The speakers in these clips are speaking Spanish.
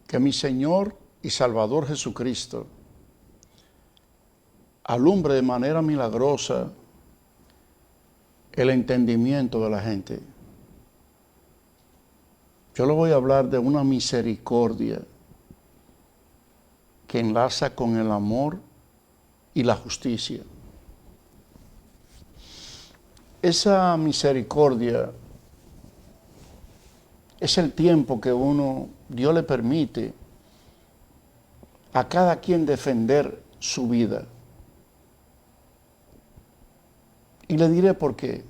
Que mi Señor y Salvador Jesucristo alumbre de manera milagrosa el entendimiento de la gente. Yo le voy a hablar de una misericordia que enlaza con el amor y la justicia. Esa misericordia es el tiempo que Dios le permite a cada quien defender su vida. Y le diré por qué.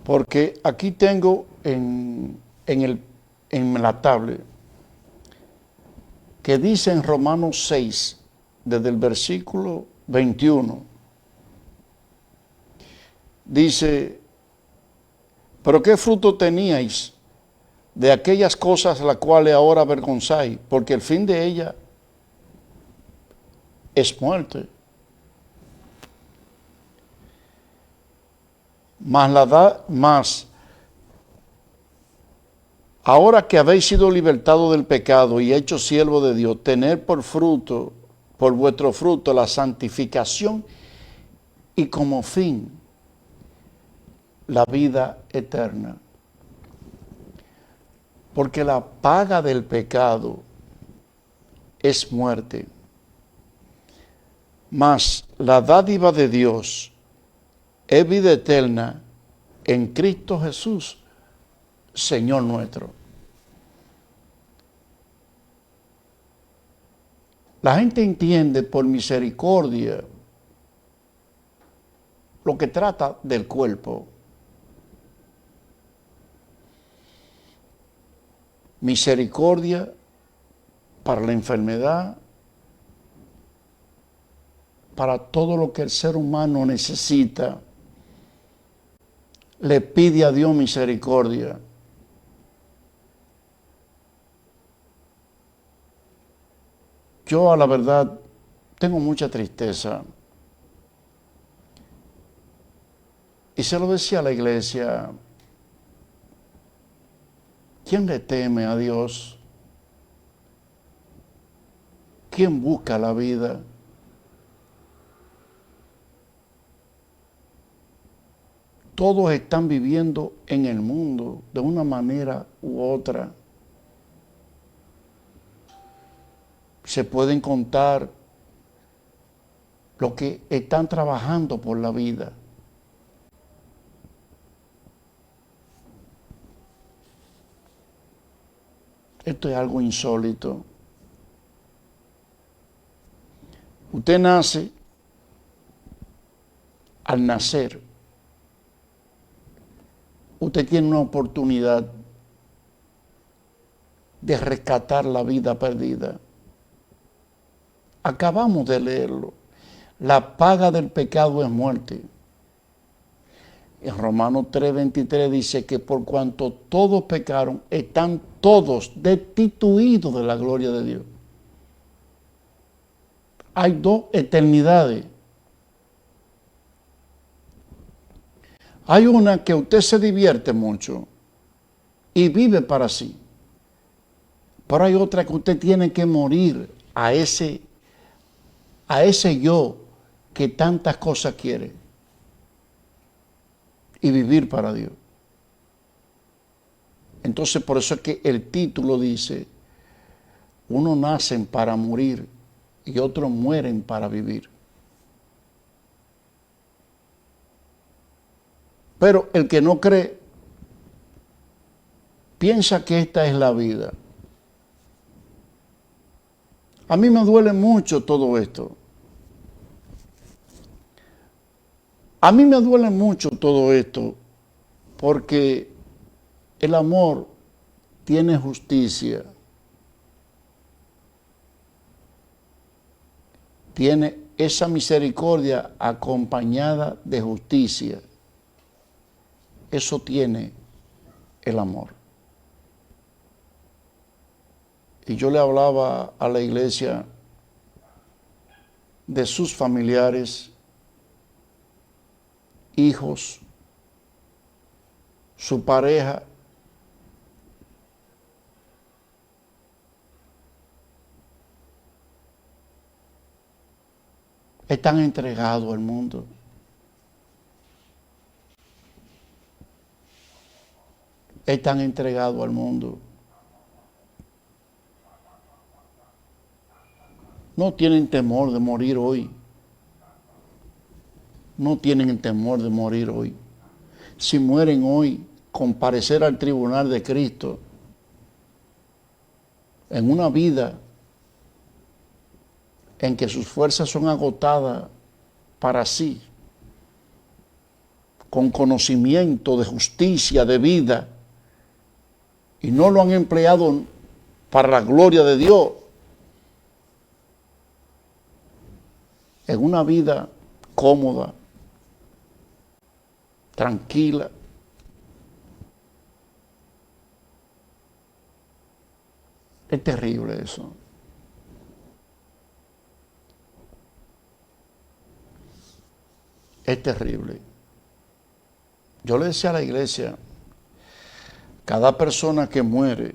Porque aquí tengo en la tablet que dice en Romanos 6, desde el versículo 21, dice: pero qué fruto teníais de aquellas cosas las cuales ahora avergonzáis, porque el fin de ellas es muerte. Mas ahora que habéis sido libertados del pecado y hechos siervos de Dios, tener por vuestro fruto, la santificación y como fin la vida eterna. Porque la paga del pecado es muerte, mas la dádiva de Dios es vida eterna en Cristo Jesús, Señor nuestro. La gente entiende por misericordia lo que trata del cuerpo. Misericordia para la enfermedad, para todo lo que el ser humano necesita. Le pide a Dios misericordia. Yo, a la verdad, tengo mucha tristeza. Y se lo decía a la iglesia: ¿quién le teme a Dios? ¿Quién busca la vida? Todos están viviendo en el mundo de una manera u otra. Se pueden contar los que están trabajando por la vida. Esto es algo insólito. Usted nace, al nacer, usted tiene una oportunidad de rescatar la vida perdida. Acabamos de leerlo. La paga del pecado es muerte. En Romanos 3:23 dice que por cuanto todos pecaron, están todos destituidos de la gloria de Dios. Hay dos eternidades. Hay una que usted se divierte mucho y vive para sí. Pero hay otra que usted tiene que morir a ese yo que tantas cosas quiere y vivir para Dios. Entonces, por eso es que el título dice: unos nacen para morir y otros mueren para vivir. Pero el que no cree piensa que esta es la vida. A mí me duele mucho todo esto. A mí me duele mucho todo esto porque el amor tiene justicia. Tiene esa misericordia acompañada de justicia. Eso tiene el amor. Y yo le hablaba a la iglesia de sus familiares, hijos, su pareja, están entregados al mundo. Están entregados al mundo. No tienen temor de morir hoy. No tienen el temor de morir hoy. Si mueren hoy, comparecer al tribunal de Cristo en una vida en que sus fuerzas son agotadas para sí, con conocimiento de justicia, de vida, y no lo han empleado para la gloria de Dios, en una vida cómoda, tranquila. Es terrible eso. Es terrible. Yo le decía a la iglesia, cada persona que muere,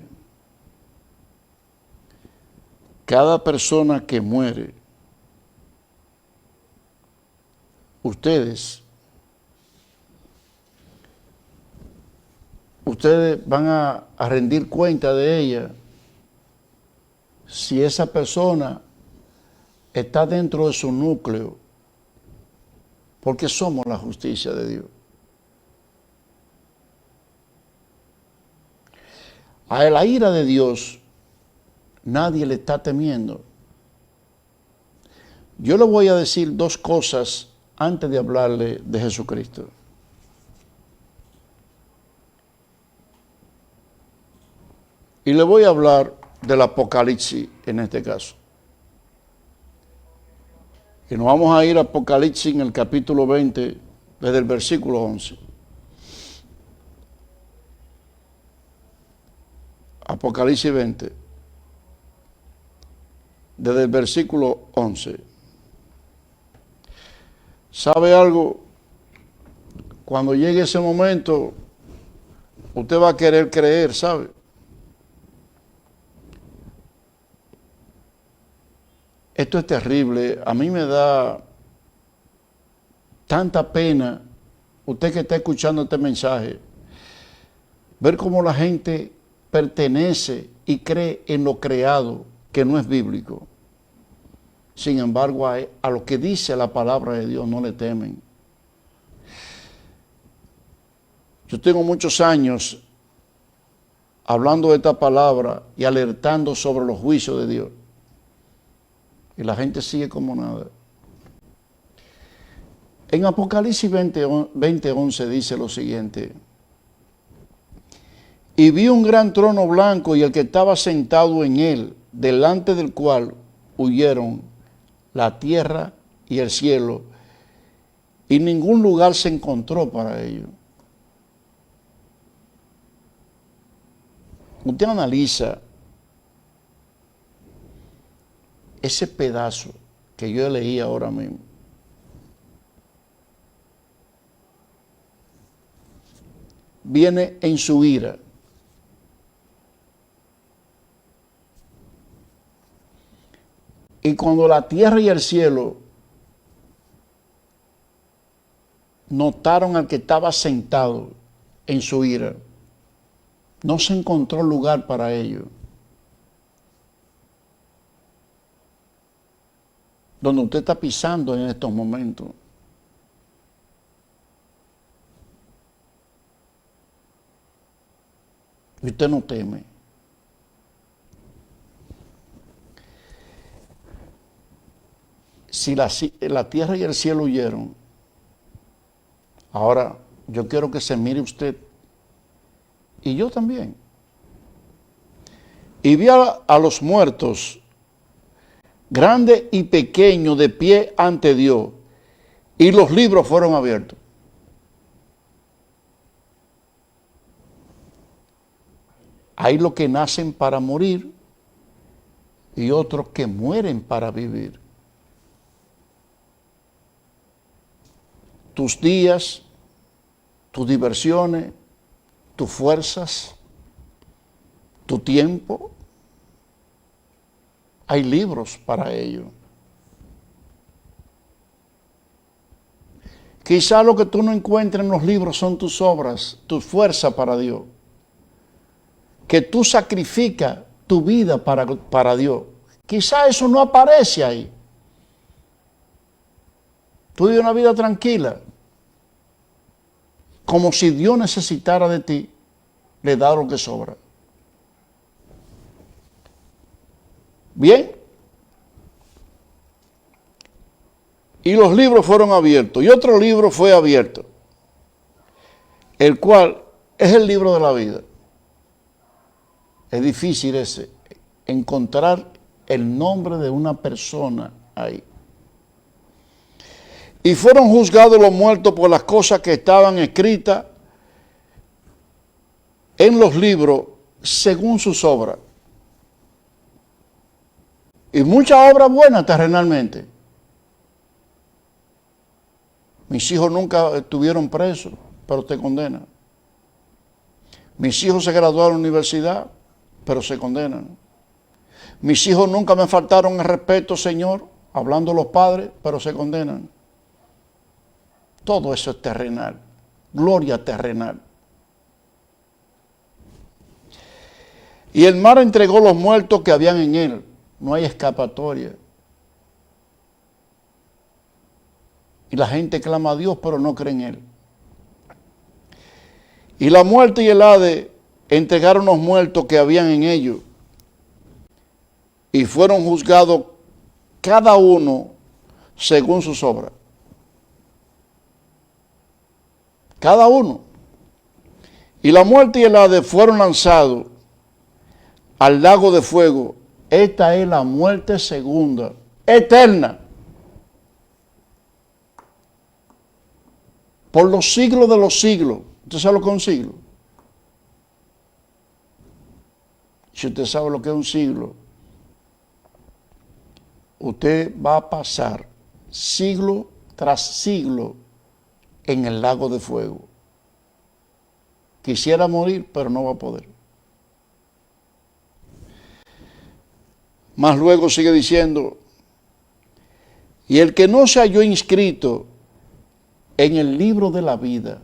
ustedes van a rendir cuenta de ella si esa persona está dentro de su núcleo, porque somos la justicia de Dios. A la ira de Dios nadie le está temiendo. Yo le voy a decir dos cosas antes de hablarle de Jesucristo. Y le voy a hablar del Apocalipsis en este caso. Y nos vamos a ir a Apocalipsis en el capítulo 20, desde el versículo 11. Apocalipsis 20, desde el versículo 11. ¿Sabe algo? Cuando llegue ese momento, usted va a querer creer, ¿sabe? Esto es terrible. A mí me da tanta pena, usted que está escuchando este mensaje, ver cómo la gente pertenece y cree en lo creado que no es bíblico. Sin embargo, a lo que dice la palabra de Dios no le temen. Yo tengo muchos años hablando de esta palabra y alertando sobre los juicios de Dios. Y la gente sigue como nada. En Apocalipsis 20:11 dice lo siguiente: y vi un gran trono blanco y el que estaba sentado en él, delante del cual huyeron la tierra y el cielo, y ningún lugar se encontró para ellos. Usted analiza ese pedazo que yo leí ahora mismo. Viene en su ira. Y cuando la tierra y el cielo notaron al que estaba sentado en su ira, no se encontró lugar para ellos. Donde usted está pisando en estos momentos. Y usted no teme. Si la tierra y el cielo huyeron, ahora yo quiero que se mire usted, y yo también. Y vi a los muertos, grande y pequeño, de pie ante Dios, y los libros fueron abiertos. Hay los que nacen para morir y otros que mueren para vivir. Tus días, tus diversiones, tus fuerzas, tu tiempo, hay libros para ello. Quizá lo que tú no encuentres en los libros son tus obras, tu fuerza para Dios. Que tú sacrificas tu vida para Dios. Quizá eso no aparece ahí. Tú vives una vida tranquila. Como si Dios necesitara de ti, le da lo que sobra. Bien. Y los libros fueron abiertos. Y otro libro fue abierto, el cual es el libro de la vida. Es difícil encontrar el nombre de una persona ahí. Y fueron juzgados los muertos por las cosas que estaban escritas en los libros según sus obras. Y muchas obras buenas terrenalmente. Mis hijos nunca estuvieron presos, pero te condenan. Mis hijos se graduaron en la universidad, pero se condenan. Mis hijos nunca me faltaron el respeto, Señor, hablando los padres, pero se condenan. Todo eso es terrenal, gloria terrenal. Y el mar entregó los muertos que habían en él. No hay escapatoria. Y la gente clama a Dios, pero no cree en Él. Y la muerte y el Hades entregaron los muertos que habían en ellos. Y fueron juzgados cada uno según sus obras. Cada uno. Y la muerte y el Hades fueron lanzados al lago de fuego. Esta es la muerte segunda, eterna. Por los siglos de los siglos. ¿Usted sabe lo que es un siglo? Si usted sabe lo que es un siglo, usted va a pasar siglo tras siglo en el lago de fuego. Quisiera morir, pero no va a poder. Más luego sigue diciendo, y el que no se halló inscrito en el libro de la vida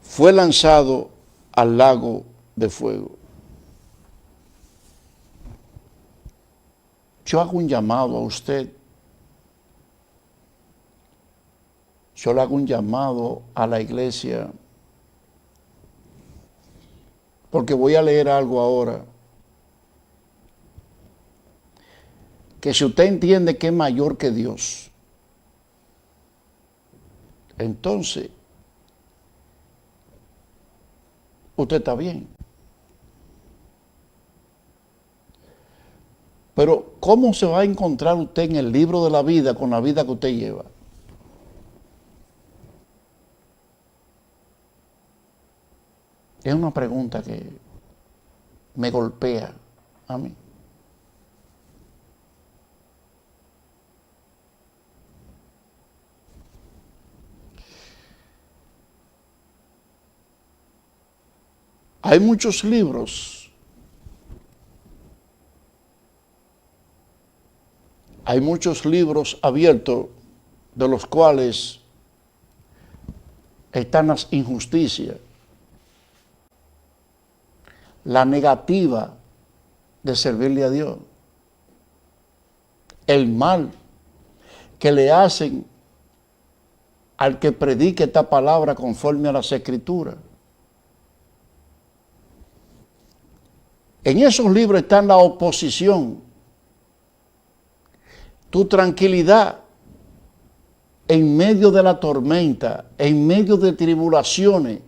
fue lanzado al lago de fuego. Yo hago un llamado a usted. Yo le hago un llamado a la iglesia. Porque voy a leer algo ahora. Que si usted entiende que es mayor que Dios, entonces usted está bien. Pero ¿cómo se va a encontrar usted en el libro de la vida con la vida que usted lleva? Es una pregunta que me golpea a mí. Hay muchos libros. Hay muchos libros abiertos de los cuales están las injusticias, la negativa de servirle a Dios, el mal que le hacen al que predique esta palabra conforme a las Escrituras. En esos libros está la oposición, tu tranquilidad en medio de la tormenta, en medio de tribulaciones,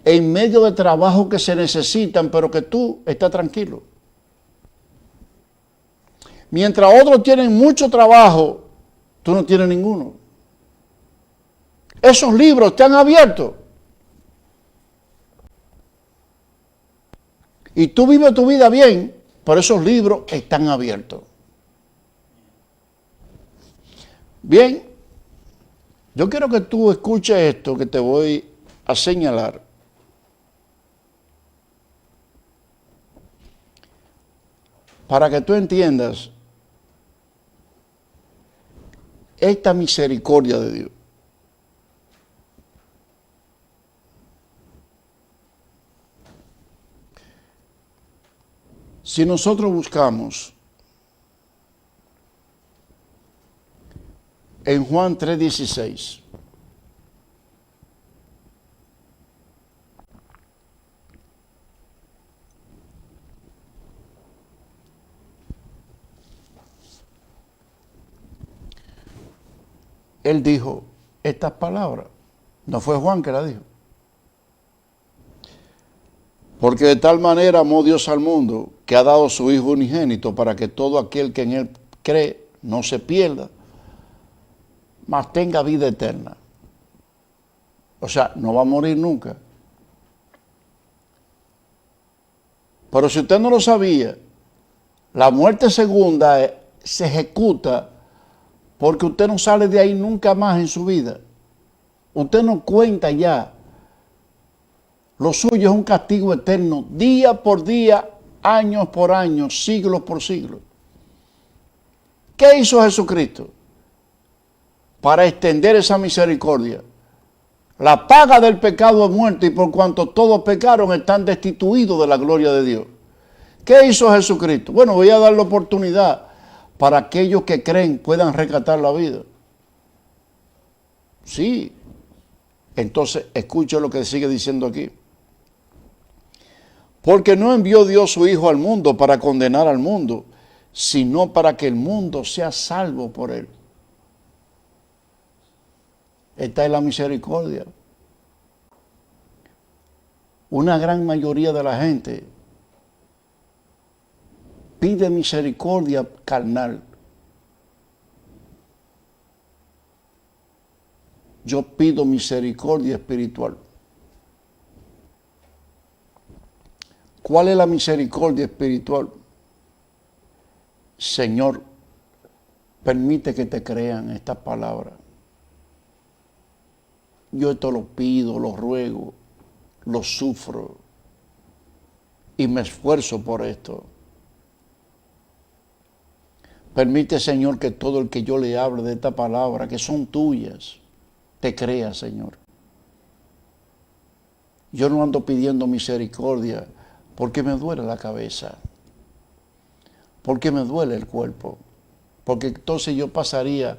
en medio de trabajos que se necesitan, pero que tú estás tranquilo. Mientras otros tienen mucho trabajo, tú no tienes ninguno. Esos libros están abiertos. Y tú vives tu vida bien, pero esos libros están abiertos. Bien, yo quiero que tú escuches esto que te voy a señalar. Para que tú entiendas esta misericordia de Dios. Si nosotros buscamos en Juan 3:16, él dijo estas palabras. No fue Juan que la dijo. Porque de tal manera amó Dios al mundo, que ha dado su Hijo unigénito, para que todo aquel que en Él cree no se pierda, mas tenga vida eterna. O sea, no va a morir nunca. Pero si usted no lo sabía, la muerte segunda se ejecuta porque usted no sale de ahí nunca más en su vida. Usted no cuenta ya. Lo suyo es un castigo eterno, día por día, años por años, siglos por siglos. ¿Qué hizo Jesucristo para extender esa misericordia? La paga del pecado es muerte, y por cuanto todos pecaron están destituidos de la gloria de Dios. ¿Qué hizo Jesucristo? Bueno, voy a dar la oportunidad para aquellos que creen puedan rescatar la vida. Sí. Entonces, escuche lo que sigue diciendo aquí. Porque no envió Dios su Hijo al mundo para condenar al mundo, sino para que el mundo sea salvo por él. Esta es la misericordia. Una gran mayoría de la gente pide misericordia carnal. Yo pido misericordia espiritual. ¿Cuál es la misericordia espiritual? Señor, permite que te crean estas palabras. Yo esto lo pido, lo ruego, lo sufro y me esfuerzo por esto. Permite, Señor, que todo el que yo le hable de esta palabra, que son tuyas, te crea, Señor. Yo no ando pidiendo misericordia porque me duele la cabeza, porque me duele el cuerpo, porque entonces yo pasaría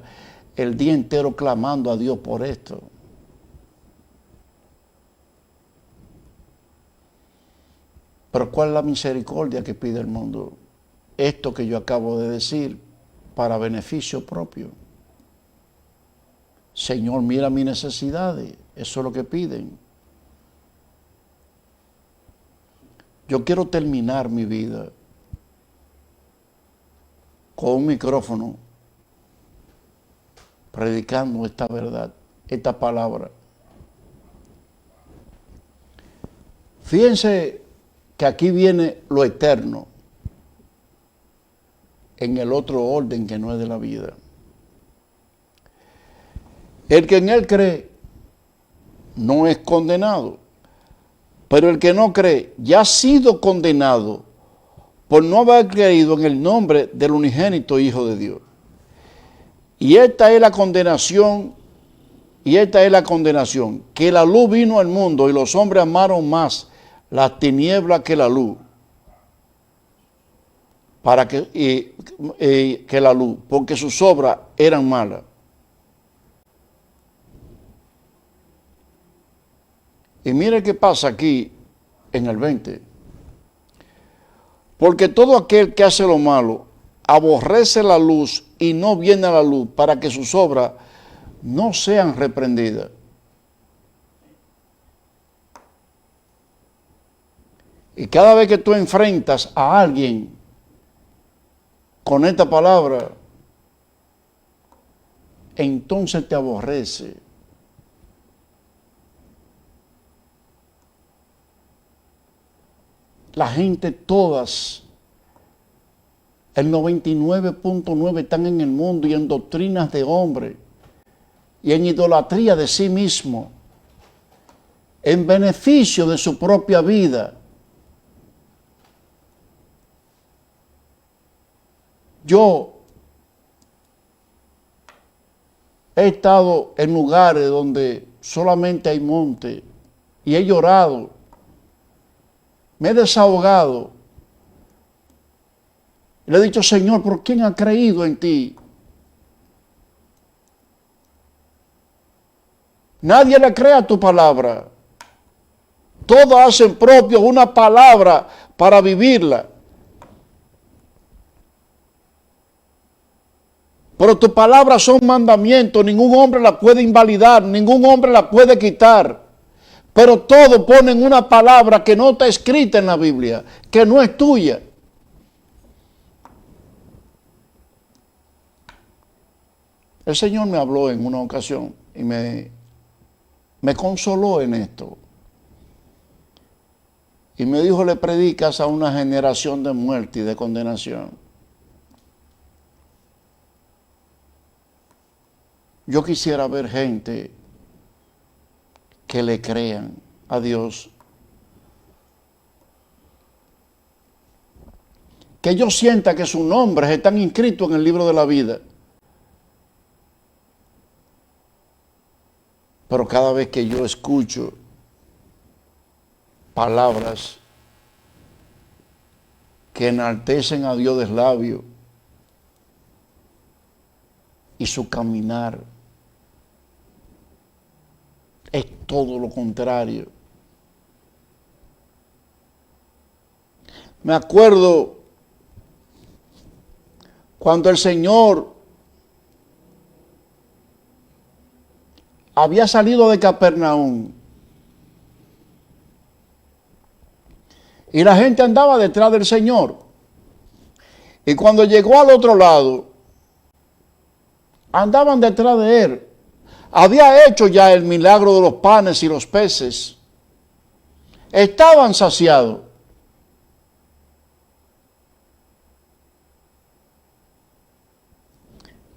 el día entero clamando a Dios por esto. Pero ¿cuál es la misericordia que pide el mundo? Esto que yo acabo de decir, para beneficio propio. Señor, mira mis necesidades, eso es lo que piden. Yo quiero terminar mi vida con un micrófono predicando esta verdad, esta palabra. Fíjense que aquí viene lo eterno en el otro orden que no es de la vida. El que en él cree no es condenado, pero el que no cree ya ha sido condenado por no haber creído en el nombre del unigénito Hijo de Dios. Y esta es la condenación, que la luz vino al mundo y los hombres amaron más las tinieblas que la luz, que la luz, porque sus obras eran malas. Y mire qué pasa aquí en el 20. Porque todo aquel que hace lo malo aborrece la luz y no viene a la luz para que sus obras no sean reprendidas. Y cada vez que tú enfrentas a alguien con esta palabra, entonces te aborrece. La gente todas, el 99.9 están en el mundo y en doctrinas de hombre y en idolatría de sí mismo, en beneficio de su propia vida. Yo he estado en lugares donde solamente hay monte y he llorado, me he desahogado Le he dicho, Señor, ¿por quién ha creído en ti? Nadie le cree a tu palabra. Todos hacen propio una palabra para vivirla. Pero tus palabras son mandamientos, ningún hombre la puede invalidar, ningún hombre la puede quitar. Pero todos ponen una palabra que no está escrita en la Biblia, que no es tuya. El Señor me habló en una ocasión y me consoló en esto. Y me dijo, le predicas a una generación de muerte y de condenación. Yo quisiera ver gente que le crean a Dios. Que yo sienta que sus nombres están inscritos en el libro de la vida. Pero cada vez que yo escucho palabras que enaltecen a Dios de labio y su caminar es todo lo contrario. Me acuerdo cuando el Señor había salido de Capernaum y la gente andaba detrás del Señor. Y cuando llegó al otro lado, andaban detrás de él. Había hecho ya el milagro de los panes y los peces. Estaban saciados.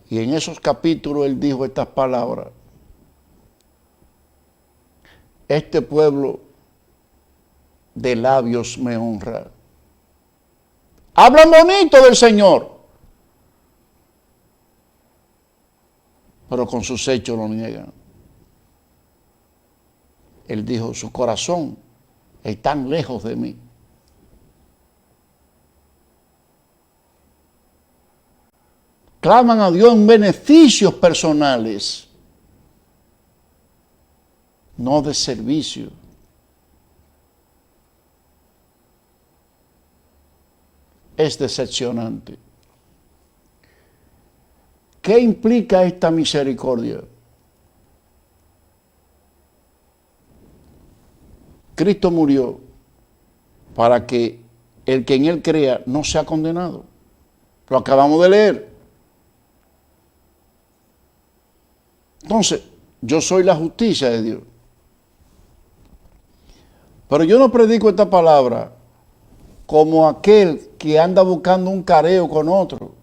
Y en esos capítulos él dijo estas palabras. Este pueblo de labios me honra. Hablan bonito del Señor, pero con sus hechos lo niegan. Él dijo, su corazón está lejos de mí. Claman a Dios en beneficios personales, no de servicio. Es decepcionante. ¿Qué implica esta misericordia? Cristo murió para que el que en Él crea no sea condenado. Lo acabamos de leer. Entonces, yo soy la justicia de Dios. Pero yo no predico esta palabra como aquel que anda buscando un careo con otro.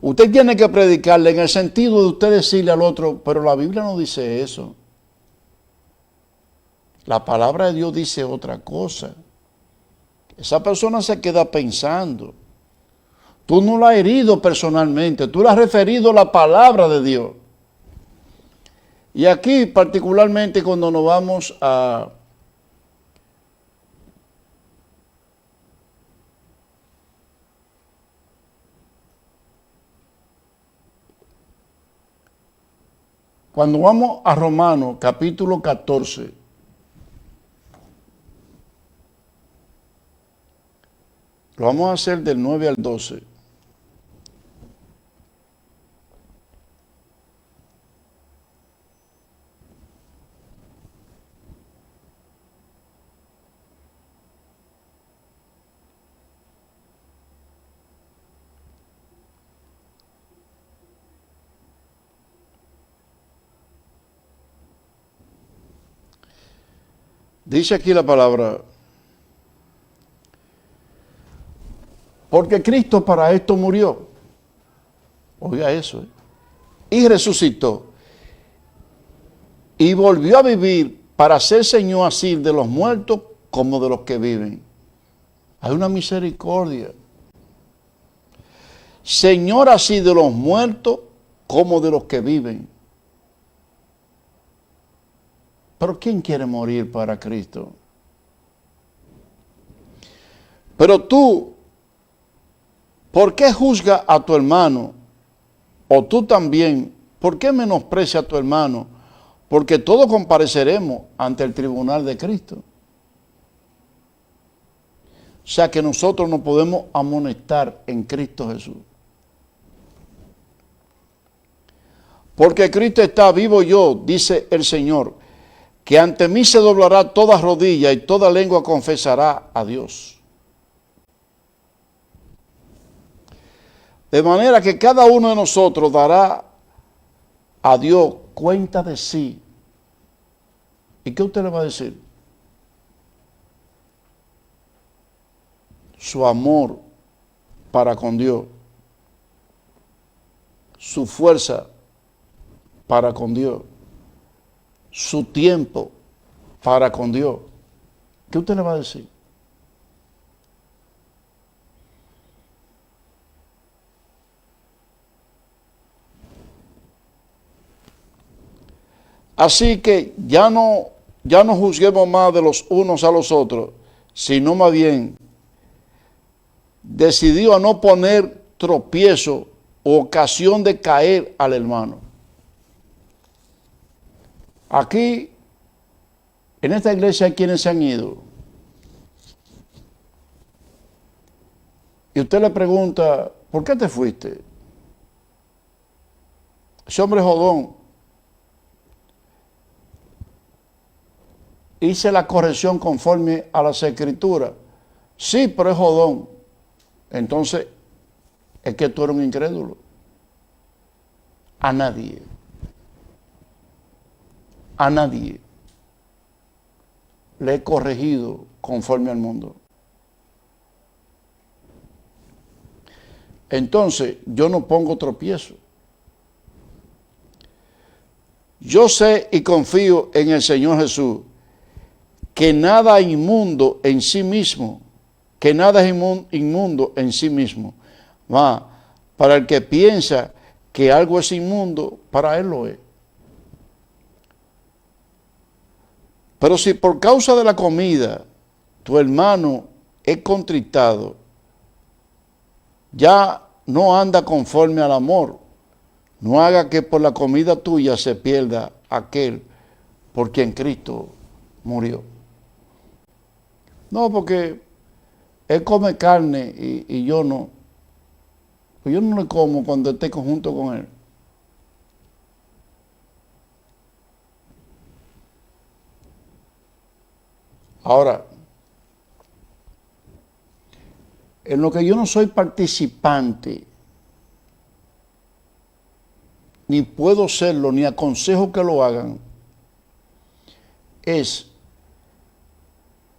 Usted tiene que predicarle en el sentido de usted decirle al otro, pero la Biblia no dice eso. La palabra de Dios dice otra cosa. Esa persona se queda pensando. Tú no la has herido personalmente, tú le has referido la palabra de Dios. Y aquí particularmente cuando nos vamos a Romanos capítulo 14, lo vamos a hacer del 9 al 12. Dice aquí la palabra, porque Cristo para esto murió. Oiga eso, y resucitó. Y volvió a vivir para ser Señor así de los muertos como de los que viven. Hay una misericordia. Señor así de los muertos como de los que viven. Pero ¿quién quiere morir para Cristo? Pero tú ¿Por qué juzga a tu hermano? O tú también, ¿por qué menosprecia a tu hermano? Porque todos compareceremos ante el tribunal de Cristo. O sea que nosotros nos podemos amonestar en Cristo Jesús. Porque Cristo está vivo yo, dice el Señor, que ante mí se doblará toda rodilla y toda lengua confesará a Dios. De manera que cada uno de nosotros dará a Dios cuenta de sí. ¿Y qué usted le va a decir? Su amor para con Dios, su fuerza para con Dios, su tiempo para con Dios. ¿Qué usted le va a decir? Así que ya no juzguemos más de los unos a los otros, sino más bien decidió a no poner tropiezo o ocasión de caer al hermano. Aquí, en esta iglesia hay quienes se han ido. Y usted le pregunta, ¿por qué te fuiste? Ese hombre es jodón. Hice la corrección conforme a las escrituras. Sí, pero es jodón. Entonces, es que tú eres un incrédulo. A nadie le he corregido conforme al mundo. Entonces, yo no pongo tropiezo. Yo sé y confío en el Señor Jesús que nada inmundo en sí mismo, que nada es inmundo en sí mismo. Va, para el que piensa que algo es inmundo, para él lo es. Pero si por causa de la comida tu hermano es contristado, ya no anda conforme al amor. No haga que por la comida tuya se pierda aquel por quien Cristo murió. No, porque él come carne y yo no. Pues yo no le como cuando esté junto con él. Ahora, en lo que yo no soy participante, ni puedo serlo, ni aconsejo que lo hagan, es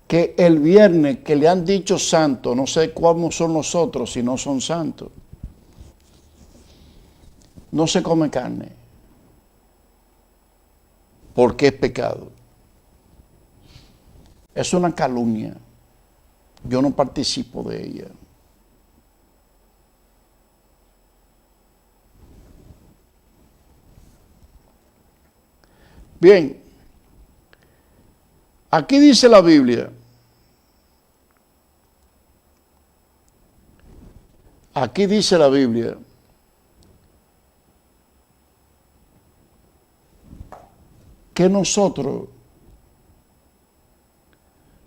que el viernes que le han dicho santo, no sé cómo son los otros si no son santos, no se come carne, porque es pecado. Es una calumnia. Yo no participo de ella. Bien, aquí dice la Biblia, que nosotros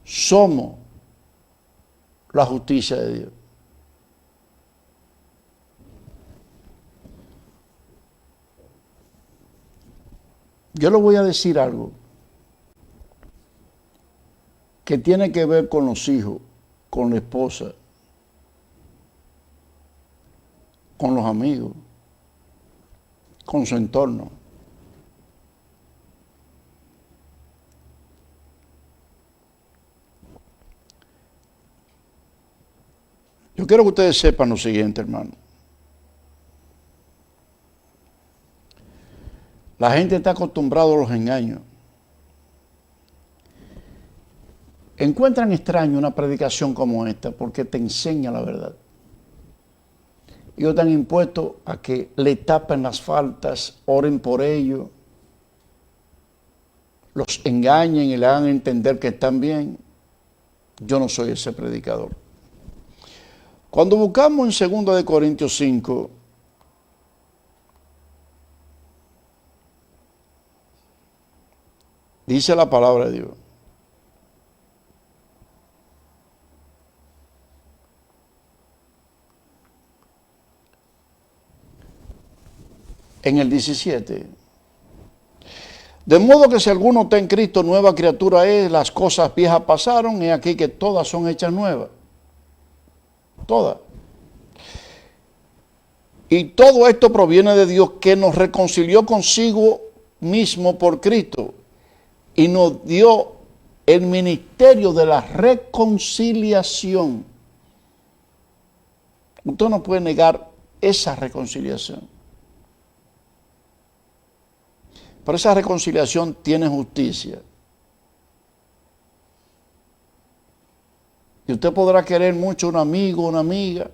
somos la justicia de Dios. Yo le voy a decir algo que tiene que ver con los hijos, con la esposa, con los amigos, con su entorno. Yo quiero que ustedes sepan lo siguiente, hermano. La gente está acostumbrada a los engaños. Encuentran extraño una predicación como esta porque te enseña la verdad. Ellos están impuestos a que le tapen las faltas, oren por ellos, los engañen y le hagan entender que están bien. Yo no soy ese predicador. Cuando buscamos en 2 de Corintios 5, dice la palabra de Dios. En el 17. De modo que si alguno está en Cristo, nueva criatura es, las cosas viejas pasaron, y aquí que todas son hechas nuevas. Todas. Y todo esto proviene de Dios, que nos reconcilió consigo mismo por Cristo y nos dio el ministerio de la reconciliación. Usted no puede negar esa reconciliación. Pero esa reconciliación tiene justicia. Y usted podrá querer mucho a un amigo, una amiga,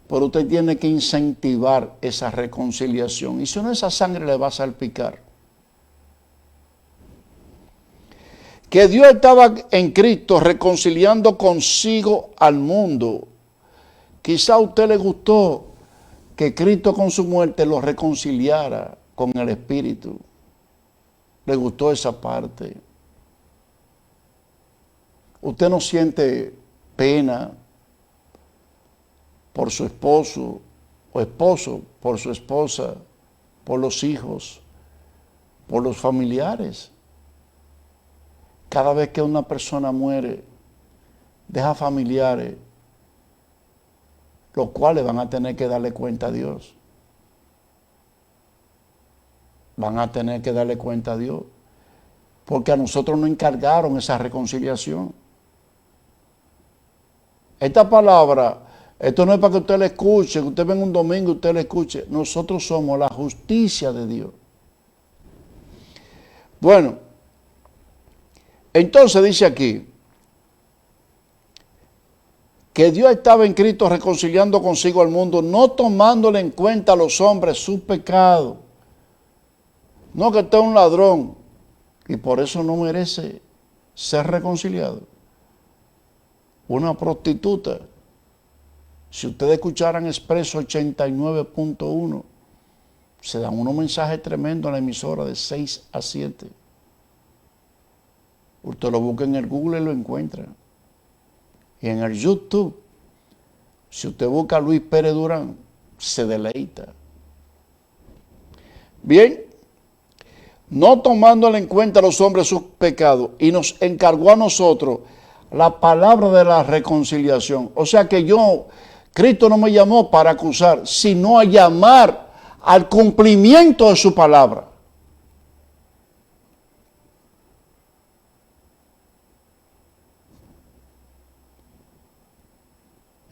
pero usted tiene que incentivar esa reconciliación. Y si no, esa sangre le va a salpicar. Que Dios estaba en Cristo reconciliando consigo al mundo. Quizá a usted le gustó que Cristo con su muerte lo reconciliara con el Espíritu. Le gustó esa parte. Usted no siente pena por su esposo o esposo por su esposa, por los hijos, por los familiares. Cada vez que una persona muere, deja familiares, los cuales van a tener que darle cuenta a Dios. Van a tener que darle cuenta a Dios. Porque a nosotros nos encargaron esa reconciliación. Esta palabra, esto no es para que usted la escuche, que usted venga un domingo y usted la escuche. Nosotros somos la justicia de Dios. Bueno, entonces dice aquí que Dios estaba en Cristo reconciliando consigo al mundo, no tomándole en cuenta a los hombres sus pecados. No, que usted es un ladrón y por eso no merece ser reconciliado. Una prostituta. Si ustedes escucharan Expreso 89.1, se dan unos mensajes tremendos en la emisora de 6 a 7. Usted lo busca en el Google y lo encuentra. Y en el YouTube, si usted busca a Luis Pérez Durán, se deleita. Bien, no tomándole en cuenta a los hombres sus pecados, y nos encargó a nosotros la palabra de la reconciliación. O sea que Cristo no me llamó para acusar, sino a llamar al cumplimiento de su palabra.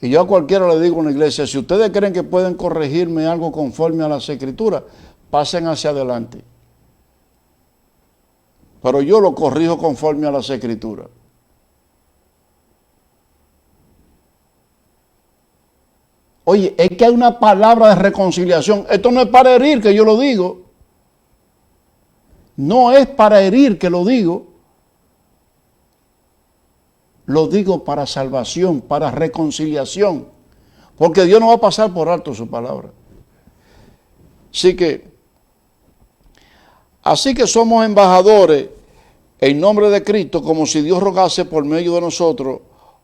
Y yo a cualquiera le digo en la iglesia, si ustedes creen que pueden corregirme algo conforme a las Escrituras, pasen hacia adelante. Pero yo lo corrijo conforme a las Escrituras. Oye, es que hay una palabra de reconciliación. Esto no es para herir que yo lo digo. No es para herir que lo digo. Lo digo para salvación, para reconciliación. Porque Dios no va a pasar por alto su palabra. Así que somos embajadores en nombre de Cristo, como si Dios rogase por medio de nosotros.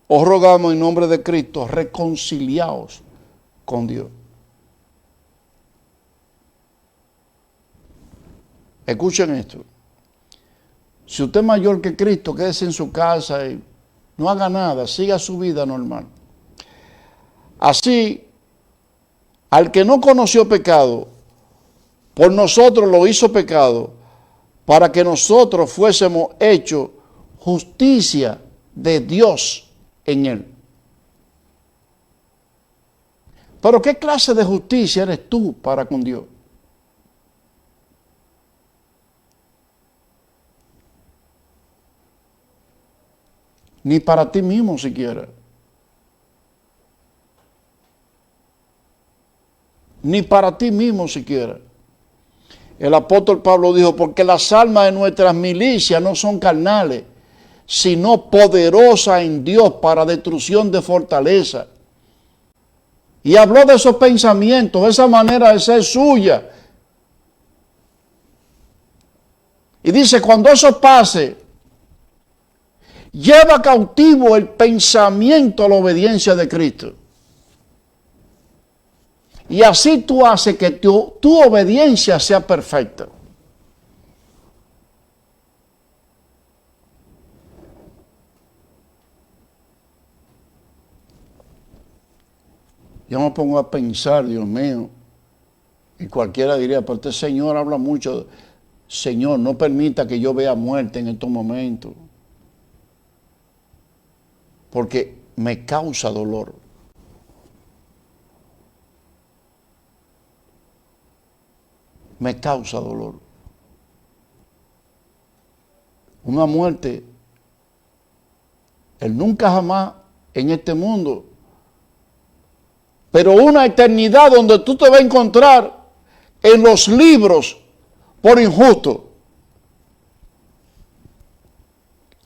Os rogamos en nombre de Cristo, reconciliaos con Dios. Escuchen esto. Si usted es mayor que Cristo, quédese en su casa y no haga nada, siga su vida normal. Así, al que no conoció pecado, por nosotros lo hizo pecado, para que nosotros fuésemos hechos justicia de Dios en él. Pero ¿qué clase de justicia eres tú para con Dios? Ni para ti mismo siquiera. Ni para ti mismo siquiera. El apóstol Pablo dijo, porque las almas de nuestras milicias no son carnales, sino poderosa en Dios para destrucción de fortaleza. Y habló de esos pensamientos, de esa manera de ser suya. Y dice, cuando eso pase, lleva cautivo el pensamiento a la obediencia de Cristo. Y así tú haces que tu obediencia sea perfecta. Yo me pongo a pensar, Dios mío, y cualquiera diría, pero este Señor habla mucho. Señor, no permita que yo vea muerte en estos momentos, porque me causa dolor. Me causa dolor. Una muerte, el nunca jamás en este mundo, pero una eternidad donde tú te vas a encontrar en los libros por injusto.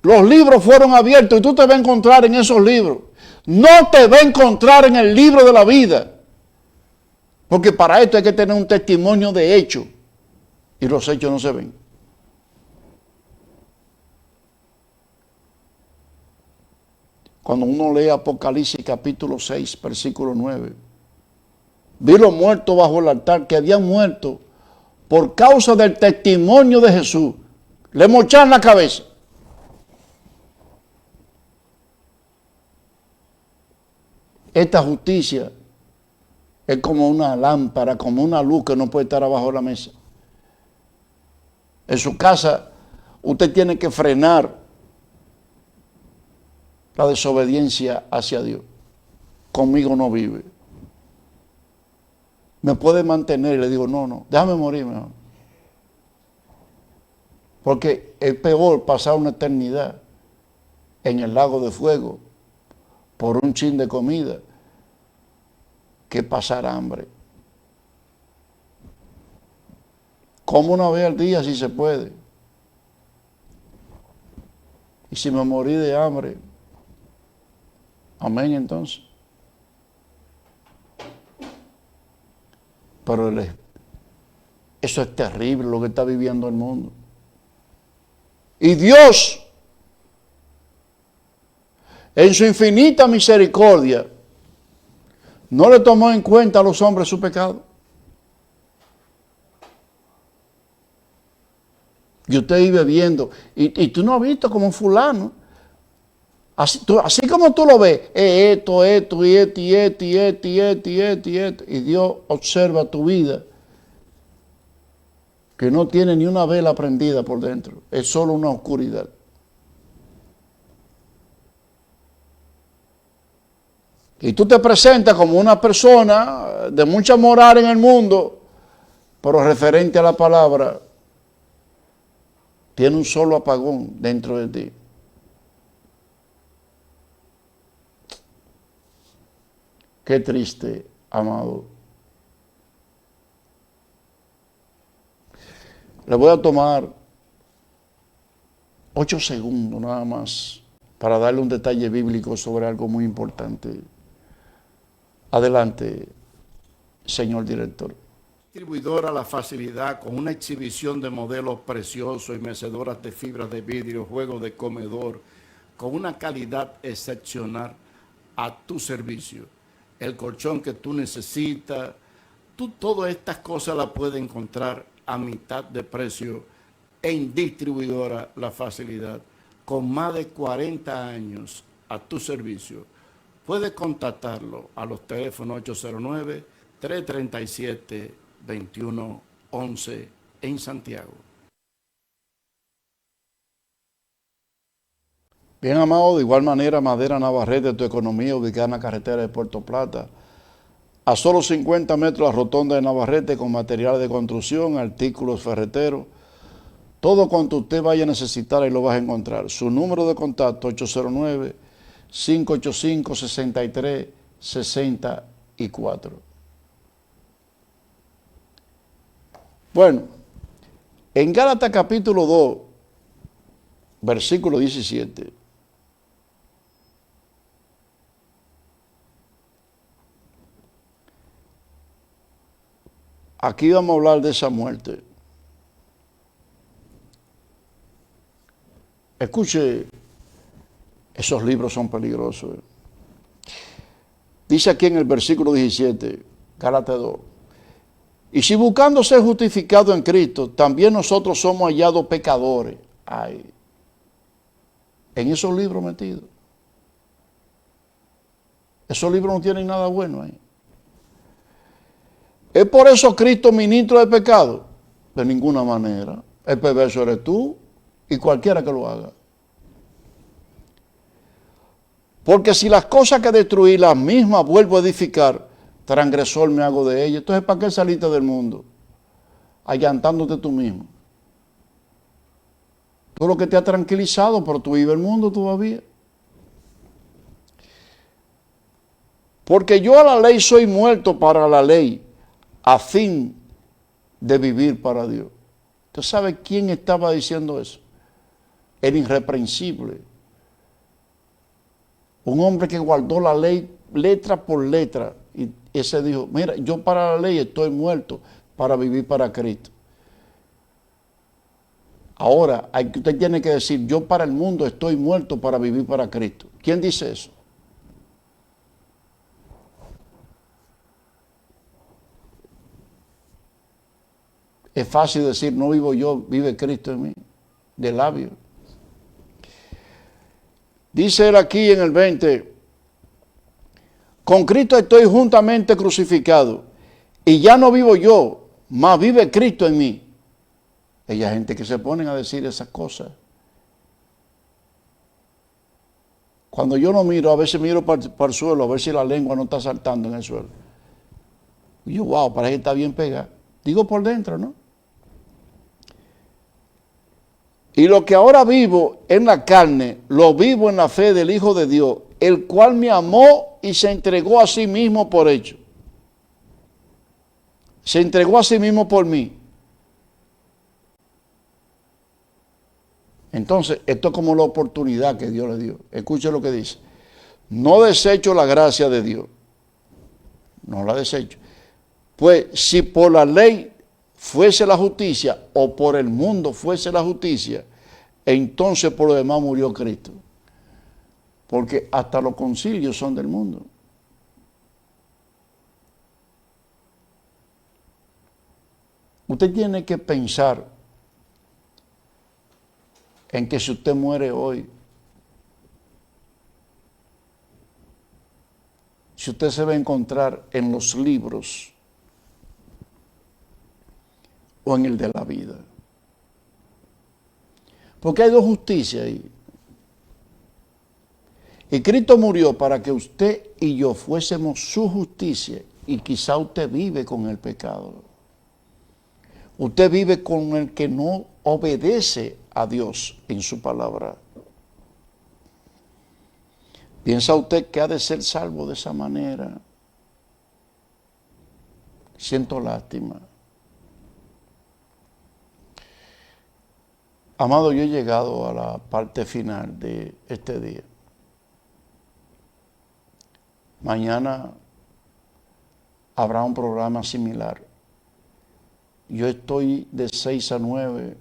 Los libros fueron abiertos y tú te vas a encontrar en esos libros. No te vas a encontrar en el libro de la vida. Porque para esto hay que tener un testimonio de hecho. Y los hechos no se ven. Cuando uno lee Apocalipsis capítulo 6, versículo 9. Vi los muertos bajo el altar que habían muerto por causa del testimonio de Jesús. Le mocharon la cabeza. Esta justicia es como una lámpara, como una luz que no puede estar abajo de la mesa. En su casa usted tiene que frenar la desobediencia hacia Dios. Conmigo no vive. Me puede mantener y le digo, no, déjame morir mejor. Porque es peor pasar una eternidad en el lago de fuego por un chin de comida que pasar hambre. Como una vez al día si se puede. Y si me morí de hambre, amén entonces. Pero eso es terrible lo que está viviendo el mundo. Y Dios, en su infinita misericordia, no le tomó en cuenta a los hombres su pecado. Y usted vive viendo, y tú no has visto como fulano. Así como tú lo ves, esto, y esto. Y Dios observa tu vida, que no tiene ni una vela prendida por dentro. Es solo una oscuridad. Y tú te presentas como una persona de mucha moral en el mundo, pero referente a la palabra, tiene un solo apagón dentro de ti. Qué triste, amado. Le voy a tomar 8 segundos nada más para darle un detalle bíblico sobre algo muy importante. Adelante, señor director. Distribuidora La Facilidad, con una exhibición de modelos preciosos y mecedoras de fibras de vidrio, juegos de comedor, con una calidad excepcional a tu servicio. El colchón que tú necesitas, todas estas cosas las puedes encontrar a mitad de precio en Distribuidora La Facilidad, con más de 40 años a tu servicio. Puedes contactarlo a los teléfonos 809-337-2111 en Santiago. Bien, amado, de igual manera, Madera Navarrete, tu economía, ubicada en la carretera de Puerto Plata, a solo 50 metros la rotonda de Navarrete, con materiales de construcción, artículos ferreteros, todo cuanto usted vaya a necesitar ahí lo vas a encontrar. Su número de contacto, 809-585-6364. Bueno, en Gálatas capítulo 2, versículo 17. Aquí vamos a hablar de esa muerte. Escuche, esos libros son peligrosos. Dice aquí en el versículo 17, Gálatas 2. Y si buscando ser justificado en Cristo, también nosotros somos hallados pecadores. Ay, en esos libros metidos. Esos libros no tienen nada bueno ahí. ¿Es por eso Cristo ministro de pecado? De ninguna manera. El perverso eres tú y cualquiera que lo haga. Porque si las cosas que destruí, las mismas vuelvo a edificar, transgresor me hago de ellas. Entonces, ¿para qué saliste del mundo? Allantándote tú mismo. Tú lo que te ha tranquilizado, pero tú vives el mundo todavía. Porque yo a la ley soy muerto para la ley, a fin de vivir para Dios. ¿Usted sabe quién estaba diciendo eso? El irreprensible. Un hombre que guardó la ley letra por letra. Y ese dijo, mira, yo para la ley estoy muerto para vivir para Cristo. Ahora, usted tiene que decir, yo para el mundo estoy muerto para vivir para Cristo. ¿Quién dice eso? Es fácil decir, no vivo yo, vive Cristo en mí, de labios. Dice él aquí en el 20, con Cristo estoy juntamente crucificado, y ya no vivo yo, mas vive Cristo en mí. Hay gente que se ponen a decir esas cosas. Cuando yo no miro, a veces miro para el suelo, a ver si la lengua no está saltando en el suelo. Y yo, wow, parece que está bien pegada. Digo por dentro, ¿no? Y lo que ahora vivo en la carne, lo vivo en la fe del Hijo de Dios, el cual me amó y se entregó a sí mismo por hecho. Se entregó a sí mismo por mí. Entonces, esto es como la oportunidad que Dios le dio. Escuche lo que dice. No desecho la gracia de Dios. No la desecho. Pues si por la ley fuese la justicia o por el mundo fuese la justicia, entonces por lo demás murió Cristo. Porque hasta los concilios son del mundo. Usted tiene que pensar en que si usted muere hoy, si usted se va a encontrar en los libros o en el de la vida. Porque hay dos justicias ahí. Y Cristo murió para que usted y yo fuésemos su justicia. Y quizá usted vive con el pecado. Usted vive con el que no obedece a Dios en su palabra. ¿Piensa usted que ha de ser salvo de esa manera? Siento lástima. Amado, yo he llegado a la parte final de este día. Mañana habrá un programa similar. Yo estoy de 6 a 9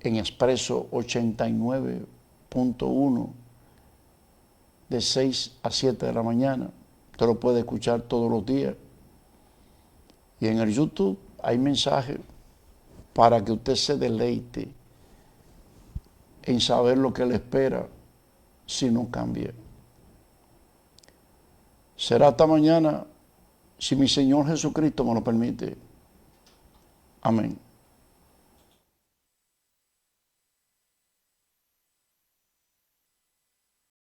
en Expreso 89.1, de 6 a 7 de la mañana. Usted lo puede escuchar todos los días. Y en el YouTube hay mensajes para que usted se deleite en saber lo que le espera si no cambia. Será hasta mañana, si mi Señor Jesucristo me lo permite. Amén.